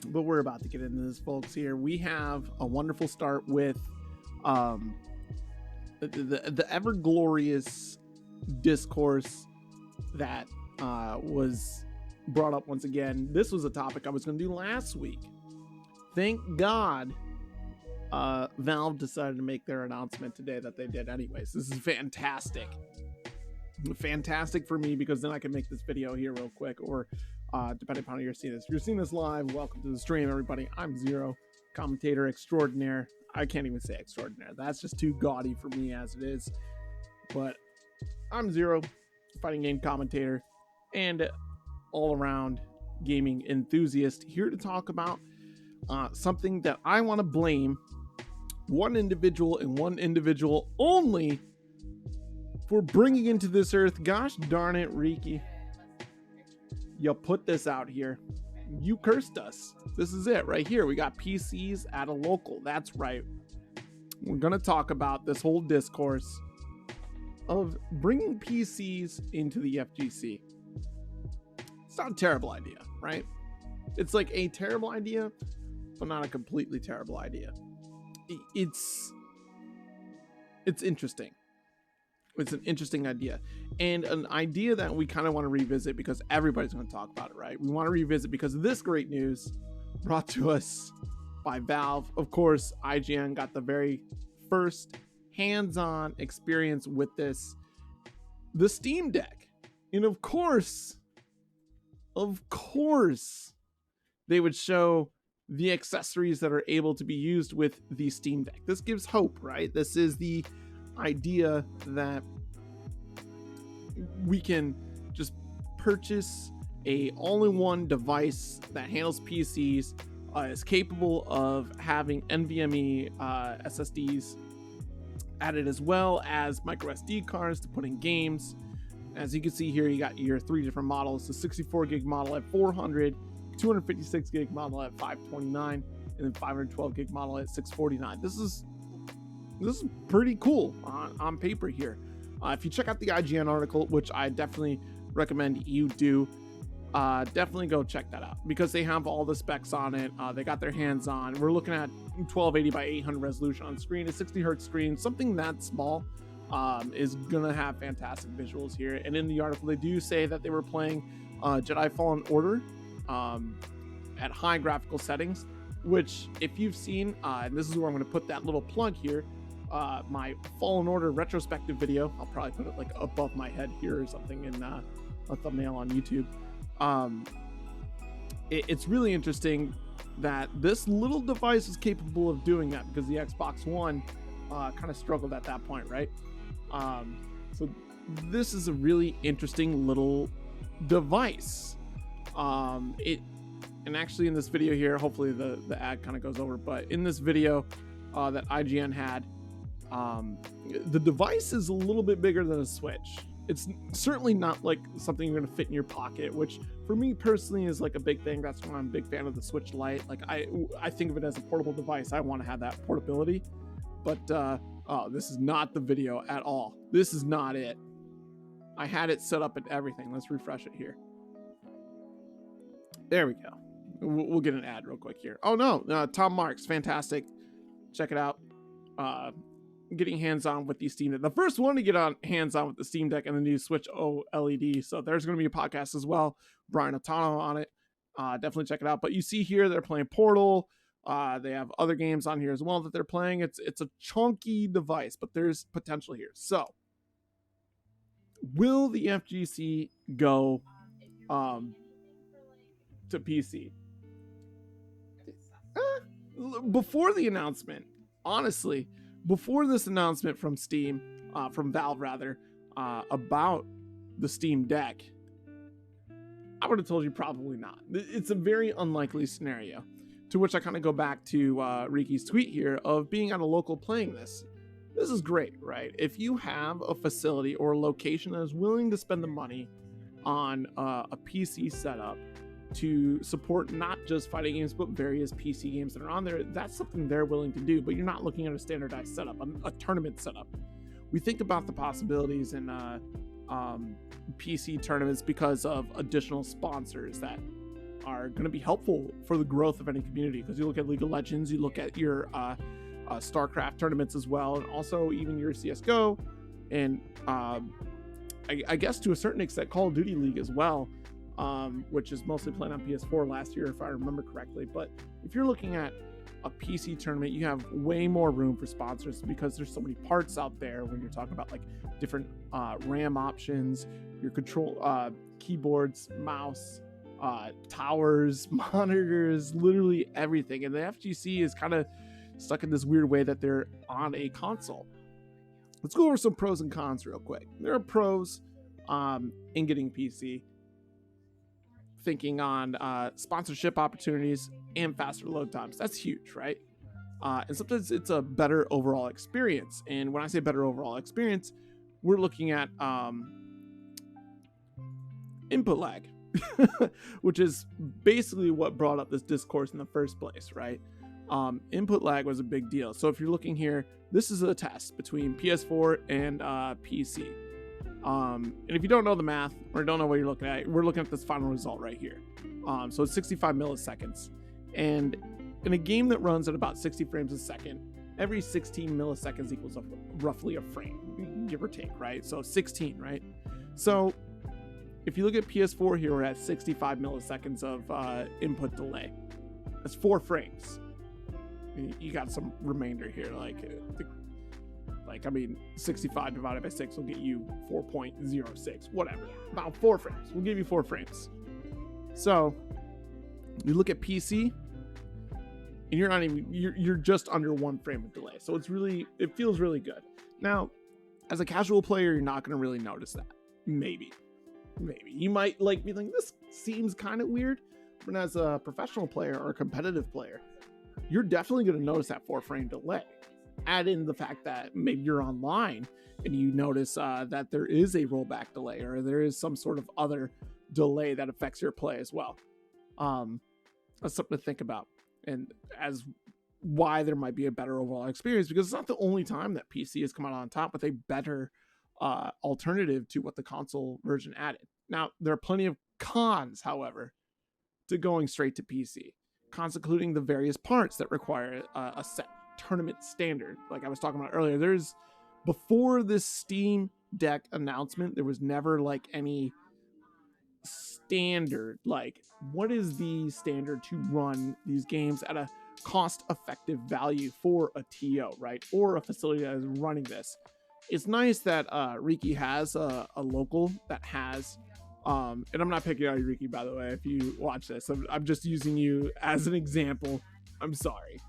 But we're about to get into this, folks. Here we have a wonderful start with the ever glorious discourse that was brought up once again. This was a topic I was going to do last week. Thank God Valve decided to make their announcement today that they did anyways. This is fantastic. Fantastic for me, because then I can make this video here real quick, or depending upon how you're seeing this. If you're seeing this live, welcome to the stream, everybody. I'm Zero, commentator extraordinaire. I can't even say extraordinaire. That's just too gaudy for me as it is. But I'm Zero, fighting game commentator and all-around gaming enthusiast, here to talk about something that I want to blame one individual and one individual only for bringing into this earth. Gosh darn it, Riki. You put this out here. You cursed us. This is it right here. We got PCs at a local. That's right. We're going to talk about this whole discourse of bringing PCs into the FGC. It's not a terrible idea, right? It's like a terrible idea, but not a completely terrible idea. It's interesting. It's an interesting idea, and an idea that we kind of want to revisit because everybody's going to talk about it, right? We want to revisit because of this great news brought to us by Valve. Of course, IGN got the very first hands-on experience with this, the Steam Deck. And of course, they would show the accessories that are able to be used with the Steam Deck. This gives hope, right? This is the idea that we can just purchase a all-in-one device that handles PCs, is capable of having NVMe SSDs added, as well as micro SD cards to put in games. As you can see here, you got your three different models: the 64 gig model at $400, 256 gig model at $529, and then 512 gig model at $649. This is pretty cool on paper here. If you check out the IGN article, which I definitely recommend you do, definitely go check that out, because they have all the specs on it. They got their hands on. We're looking at 1280 by 800 resolution on screen, a 60 hertz screen. Something that small is gonna have fantastic visuals here. And in the article, they do say that they were playing Jedi Fallen Order at high graphical settings, which, if you've seen, and this is where I'm going to put that little plug here, my Fallen Order retrospective video. I'll probably put it like above my head here or something in a thumbnail on YouTube. It's really interesting that this little device is capable of doing that, because the Xbox One kind of struggled at that point, right? So this is a really interesting little device. And actually in this video here, hopefully the ad kind of goes over, but in this video that IGN had, the device is a little bit bigger than a Switch. It's certainly not like something you're going to fit in your pocket, which for me personally is like a big thing. That's why I'm a big fan of the Switch Lite. Like I think of it as a portable device. I want to have that portability, but oh, this is not the video at all. This is not it. I had it set up and everything. Let's refresh it here. There we go. We'll get an ad real quick here. Oh no, Tom Marks, fantastic. Check it out. Getting hands-on with the Steam Deck. The first one to get on hands-on with the Steam Deck and the new Switch OLED. So there's going to be a podcast as well. Brian Otano on it. Definitely check it out. But you see here they're playing Portal. They have other games on here as well that they're playing. It's a chunky device, but there's potential here. So will the FGC go to PC? Before the announcement, honestly, before this announcement from Steam, from Valve rather, about the Steam Deck, I would have told you probably not. It's a very unlikely scenario. To which I kind of go back to Riki's tweet here of being at a local playing this. This is great, right? If you have a facility or a location that is willing to spend the money on a PC setup to support not just fighting games, but various PC games that are on there, that's something they're willing to do. But you're not looking at a standardized setup, a tournament setup. We think about the possibilities in PC tournaments because of additional sponsors that are going to be helpful for the growth of any community, because you look at League of Legends, you look at your StarCraft tournaments as well, and also even your CSGO, and I guess to a certain extent Call of Duty League as well, which is mostly played on PS4 last year if I remember correctly. But if you're looking at a PC tournament, you have way more room for sponsors because there's so many parts out there when you're talking about like different RAM options, your control keyboards, mouse, towers, monitors, literally everything. And the FGC is kind of stuck in this weird way that they're on a console. Let's go over some pros and cons real quick. There are pros in getting PC. Thinking on sponsorship opportunities and faster load times. That's huge, right? And sometimes it's a better overall experience. And when I say better overall experience, we're looking at input lag, which is basically what brought up this discourse in the first place, right? Input lag was a big deal. So if you're looking here, this is a test between PS4 and PC. And if you don't know the math or don't know what you're looking at, we're looking at this final result right here. So it's 65 milliseconds. And in a game that runs at about 60 frames a second, every 16 milliseconds equals roughly a frame, give or take, right? So 16, right? So if you look at PS4 here, we're at 65 milliseconds of input delay. That's 4 frames. You got some remainder here, I mean, 65 divided by 6 will get you 4.06, whatever. About 4 frames. We'll give you 4 frames. So, you look at PC, and you're just under 1 frame of delay. So it feels really good. Now, as a casual player, you're not going to really notice that. Maybe. You might be like, this seems kind of weird. But as a professional player or a competitive player, you're definitely going to notice that 4 frame delay. Add in the fact that maybe you're online and you notice that there is a rollback delay or there is some sort of other delay that affects your play as well. That's something to think about, and as why there might be a better overall experience, because it's not the only time that PC has come out on top with a better alternative to what the console version added. Now, there are plenty of cons, however, to going straight to PC. Cons including the various parts that require a set tournament standard. Like I was talking about earlier, before this Steam Deck announcement, there was never like any standard, like what is the standard to run these games at a cost-effective value for a TO, right? Or a facility that is running this. It's nice that Riki has a local that has and I'm not picking on you, Riki, by the way, if you watch this. I'm just using you as an example. I'm sorry.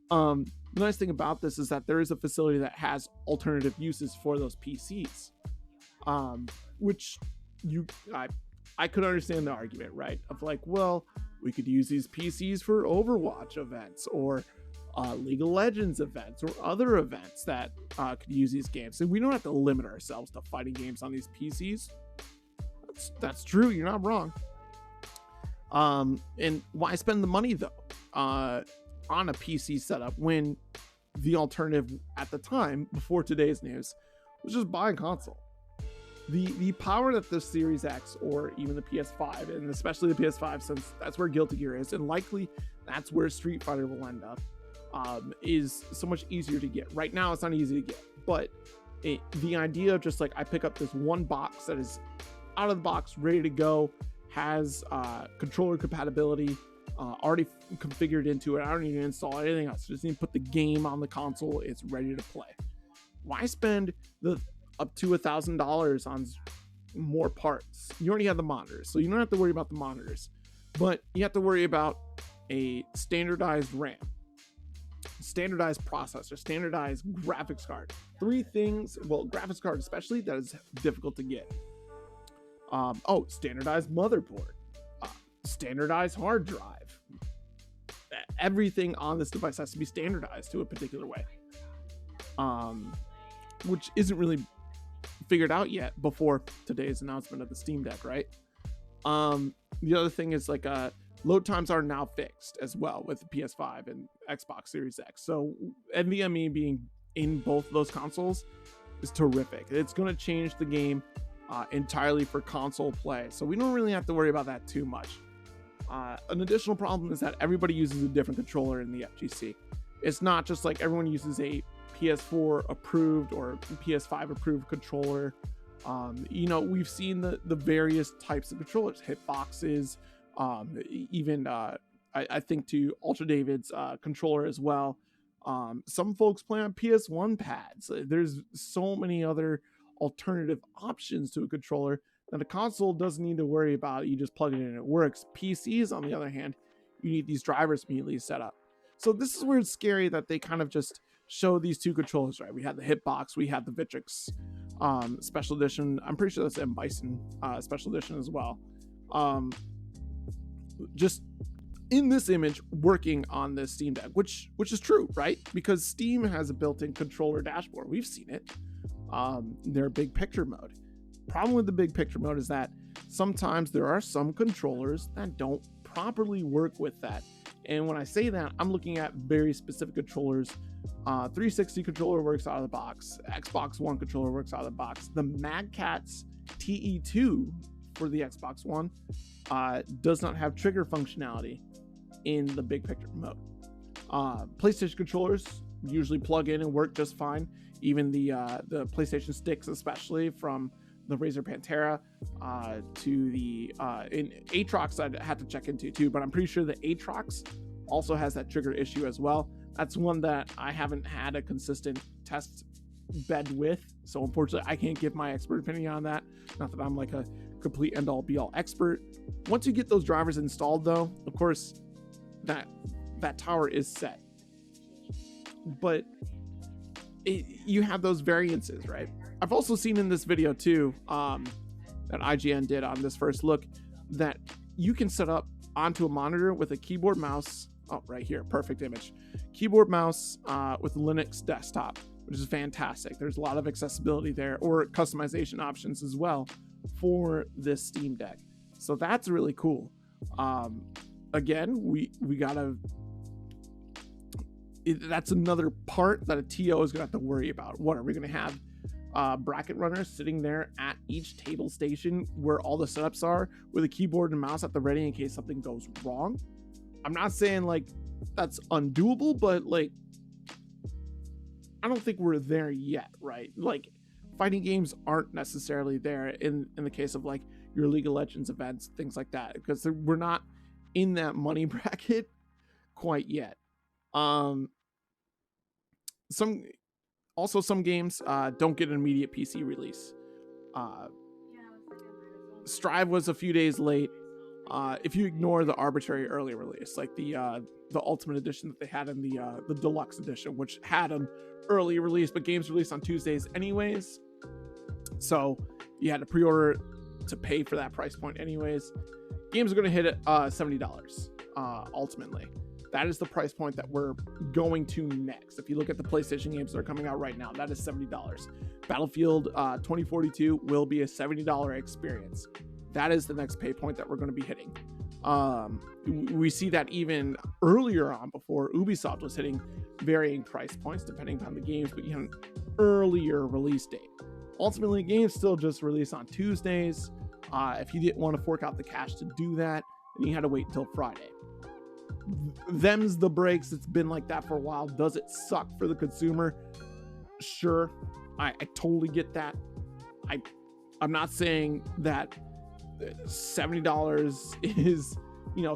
The nice thing about this is that there is a facility that has alternative uses for those PCs, which I could understand the argument, right? Of like, well, we could use these PCs for Overwatch events or League of Legends events or other events that could use these games. So we don't have to limit ourselves to fighting games on these PCs. That's true. You're not wrong. And why spend the money though on a PC setup when the alternative at the time before today's news was just buy a console? The power that the Series X or even the PS5, and especially the PS5, since that's where Guilty Gear is, and likely that's where Street Fighter will end up, is so much easier to get. Right now, it's not easy to get, but the idea of just like I pick up this one box that is out of the box, ready to go, has controller compatibility already configured into it. I don't need to install anything else. Just need to put the game on the console. It's ready to play. Why spend up to $1,000 on more parts? You already have the monitors, so you don't have to worry about the monitors, but you have to worry about a standardized RAM, standardized processor, standardized graphics card. 3 things, well, graphics card especially, that is difficult to get. Standardized motherboard, standardized hard drive. Everything on this device has to be standardized to a particular way, which isn't really figured out yet before today's announcement of the Steam Deck, right? The other thing is like load times are now fixed as well with the PS5 and Xbox Series X. So NVMe being in both of those consoles is terrific. It's going to change the game entirely for console play, so we don't really have to worry about that too much. An additional problem is that everybody uses a different controller in the FGC. It's not just like everyone uses a PS4 approved or PS5 approved controller. We've seen the various types of controllers, hitboxes, even I think to Ultra David's controller as well. Some folks play on PS1 pads. There's so many other alternative options to a controller that a console doesn't need to worry about. You just plug it in and it works. PCs, on the other hand, you need these drivers immediately set up. So this is where it's scary that they kind of just show these two controllers, right? We had the Hitbox, we had the Vitrix special edition. I'm pretty sure that's M Bison special edition as well. Just in this image working on this Steam Deck, which is true, right? Because Steam has a built-in controller dashboard. We've seen it. Their big picture mode. Problem with the big picture mode is that sometimes there are some controllers that don't properly work with that. And when I say that, I'm looking at very specific controllers. 360 controller works out of the box. Xbox One controller works out of the box. The Mad Catz TE2 for the Xbox One does not have trigger functionality in the big picture mode. PlayStation controllers usually plug in and work just fine. Even the PlayStation sticks, especially from the Razer Pantera to the in Aatrox, I'd have to check into too, but I'm pretty sure the Aatrox also has that trigger issue as well. That's one that I haven't had a consistent test bed with, so unfortunately I can't give my expert opinion on that. Not that I'm like a complete end all be all expert. Once you get those drivers installed though, of course that tower is set, but you have those variances, right? I've also seen in this video too, that IGN did on this first look, that you can set up onto a monitor with a keyboard mouse. Oh, right here, perfect image. Keyboard mouse with Linux desktop, which is fantastic. There's a lot of accessibility there, or customization options as well for this Steam Deck. So that's really cool. Again, we gotta. That's another part that a TO is gonna have to worry about. What are we gonna have? Bracket runners sitting there at each table station where all the setups are, with a keyboard and mouse at the ready in case something goes wrong. I'm not saying like that's undoable, but like I don't think we're there yet, right? Like fighting games aren't necessarily there in the case of like your League of Legends events, things like that, because we're not in that money bracket quite yet. Some games don't get an immediate PC release. Strive was a few days late. If you ignore the arbitrary early release, like the Ultimate Edition that they had in the Deluxe Edition, which had an early release, but games released on Tuesdays anyways. So you had to pre-order to pay for that price point anyways. Games are going to hit at $70 ultimately. That is the price point that we're going to next. If you look at the PlayStation games that are coming out right now, that is $70. Battlefield 2042 will be a $70 experience. That is the next pay point that we're going to be hitting. We see that even earlier on, before Ubisoft was hitting varying price points depending on the games, but you had an earlier release date. Ultimately, games still just release on Tuesdays. If you didn't want to fork out the cash to do that, then you had to wait until Friday. Them's the breaks. It's been like that for a while. Does it suck for the consumer? Sure, I totally get that. I'm not saying that $70 is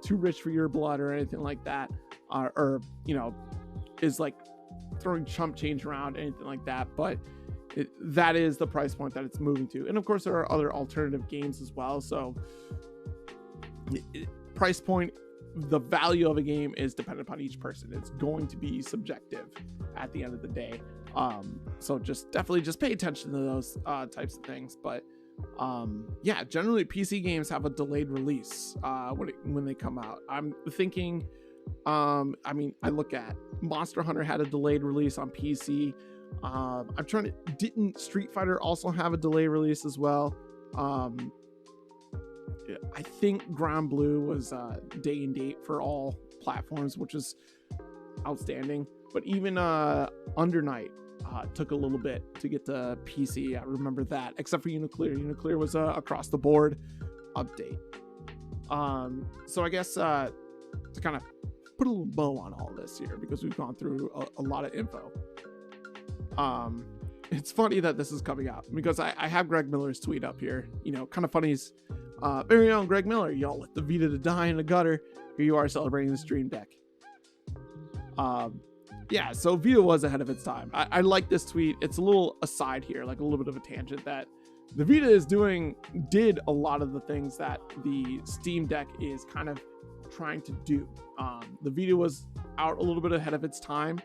too rich for your blood or anything like that, or is like throwing chump change around, anything like that, but that is the price point that it's moving to. And of course there are other alternative games as well, so price point, the value of a game is dependent upon each person. It's going to be subjective at the end of the day. So definitely pay attention to those types of things. But yeah, generally PC games have a delayed release when they come out. I'm thinking, I look at Monster Hunter had a delayed release on PC. Didn't Street Fighter also have a delayed release as well? I think Ground Blue was day and date for all platforms, which is outstanding. But even Under Night took a little bit to get to PC. I remember that, except for Uniclear. Uniclear was a across the board update. So I guess to kind of put a little bow on all this here, because we've gone through a lot of info. It's funny that this is coming out because I have Greg Miller's tweet up here. You know, kind of funny is very own Greg Miller, y'all let the Vita to die in the gutter. Here you are celebrating the Stream Deck. Yeah, so Vita was ahead of its time. I like this tweet. It's a little aside here, like a little bit of a tangent, that the Vita did a lot of the things that the Steam Deck is kind of trying to do. The Vita was out a little bit ahead of its time.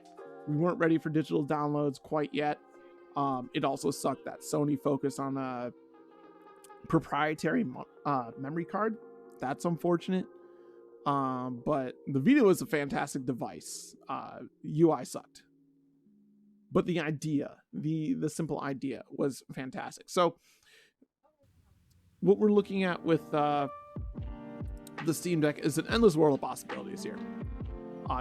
We weren't ready for digital downloads quite yet. It also sucked that Sony focused on a proprietary memory card. That's unfortunate. But the Vita was a fantastic device. UI sucked. But the idea, the simple idea was fantastic. So what we're looking at with the Steam Deck is an endless world of possibilities here.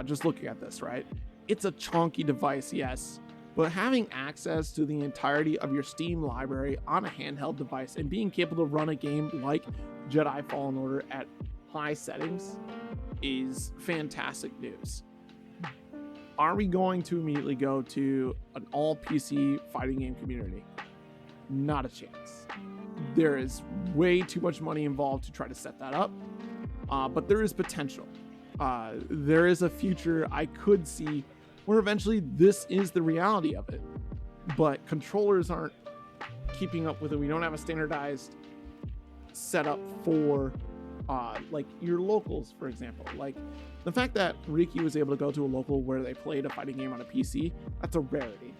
Just looking at this, right? It's a chunky device, yes, but having access to the entirety of your Steam library on a handheld device and being capable to run a game like Jedi Fallen Order at high settings is fantastic news. Are we going to immediately go to an all PC fighting game community? Not a chance. There is way too much money involved to try to set that up, but there is potential. There is a future I could see where eventually this is the reality of it, but controllers aren't keeping up with it. We don't have a standardized setup for like your locals, for example. Like the fact that Riki was able to go to a local where they played a fighting game on a PC, that's a rarity.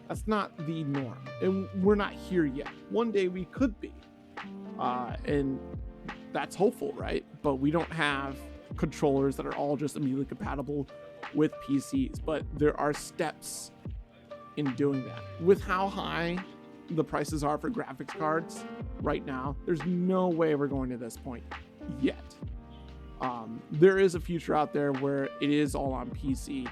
That's not the norm, and we're not here yet. One day we could be, and that's hopeful, right? But we don't have controllers that are all just immediately compatible with PCs, but there are steps in doing that. With how high the prices are for graphics cards right now, there's no way we're going to this point yet. There is a future out there where it is all on PC,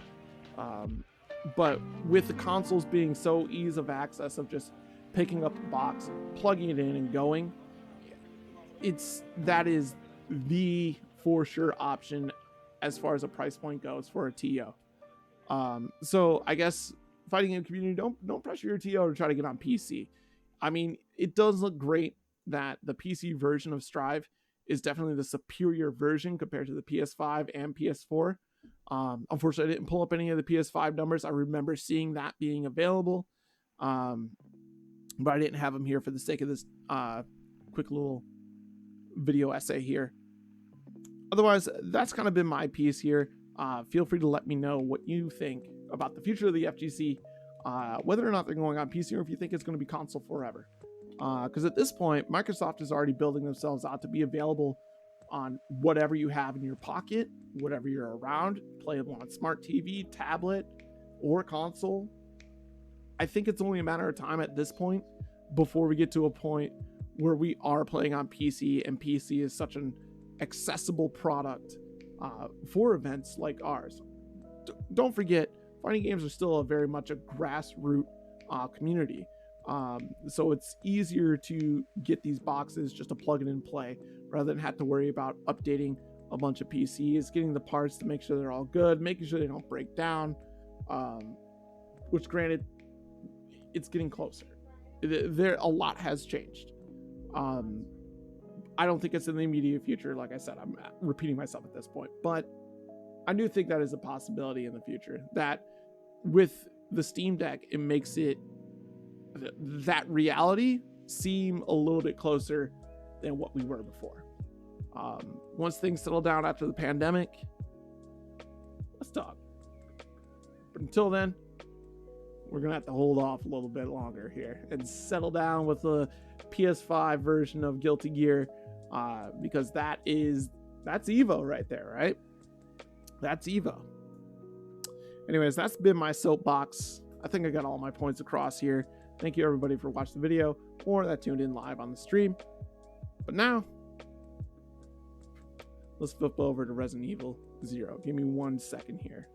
but with the consoles being so ease of access of just picking up the box, plugging it in and going, that is the for sure option as far as a price point goes for a TO. So I guess fighting game community, don't pressure your TO to try to get on PC. I mean, it does look great that the PC version of Strive is definitely the superior version compared to the PS5 and PS4. Unfortunately, I didn't pull up any of the PS5 numbers. I remember seeing that being available, but I didn't have them here for the sake of this quick little video essay here. Otherwise, that's kind of been my piece here. Feel free to let me know what you think about the future of the FGC, whether or not they're going on PC or if you think it's going to be console forever. Because at this point, Microsoft is already building themselves out to be available on whatever you have in your pocket, whatever you're around, playable on smart TV, tablet, or console. I think it's only a matter of time at this point before we get to a point where we are playing on PC, and PC is such an accessible product for events like ours. Don't forget, fighting games are still a very much a grassroots community. So it's easier to get these boxes just to plug it in and play rather than have to worry about updating a bunch of PCs, getting the parts to make sure they're all good, making sure they don't break down, which granted, it's getting closer. A lot has changed. I don't think it's in the immediate future. Like I said, I'm repeating myself at this point, but I do think that is a possibility in the future, that with the Steam Deck, it makes that reality seem a little bit closer than what we were before. Once things settle down after the pandemic, let's talk. But until then, we're gonna have to hold off a little bit longer here and settle down with the PS5 version of Guilty Gear, because that's Evo right there, right? That's Evo. Anyways, that's been my soapbox. I think I got all my points across here. Thank you everybody for watching the video or that tuned in live on the stream. But now, let's flip over to Resident Evil 0. Give me 1 second here.